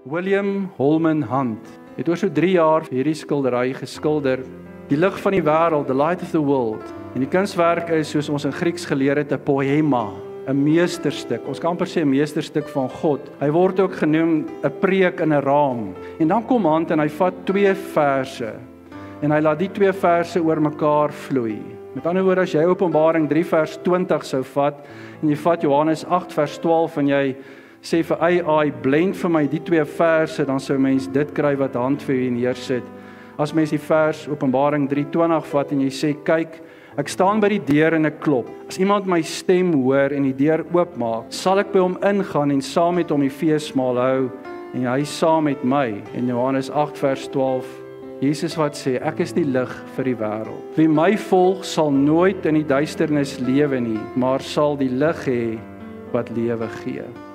William Holman Hunt het oor so 3 jaar hierdie skildery geskilder, Die lig van die wêreld, The Light of the World. En die kunswerk is, soos ons in Grieks geleer het, 'n poema, 'n meesterstuk. Ons kan amper sê 'n meesterstuk van God. Hy word ook genoem 'n preek in 'n raam. En dan kom Hunt en hy vat 2 verse en hy laat die 2 verse oor mekaar vloei. Met ander woorde, as jy Openbaring 3 vers 20 sou vat en jy vat Johannes 8 vers 12 en jy sê vir AI, blend vir my die 2 verse, dan sou mens dit kry wat Hunt vir u neersit. As mens die vers Openbaring 3:20 vat en jy sê, kyk, ek staan by die deur en ek klop. As iemand my stem hoor en die deur oopmaak, sal ek by hom ingaan en saam met hom die feesmaal hou en hy saam met my. En Johannes 8 vers 12, Jesus wat sê, ek is die lig vir die wêreld. Wie my volg sal nooit in die duisternis lewe nie, maar sal die lig hê wat lewe gee.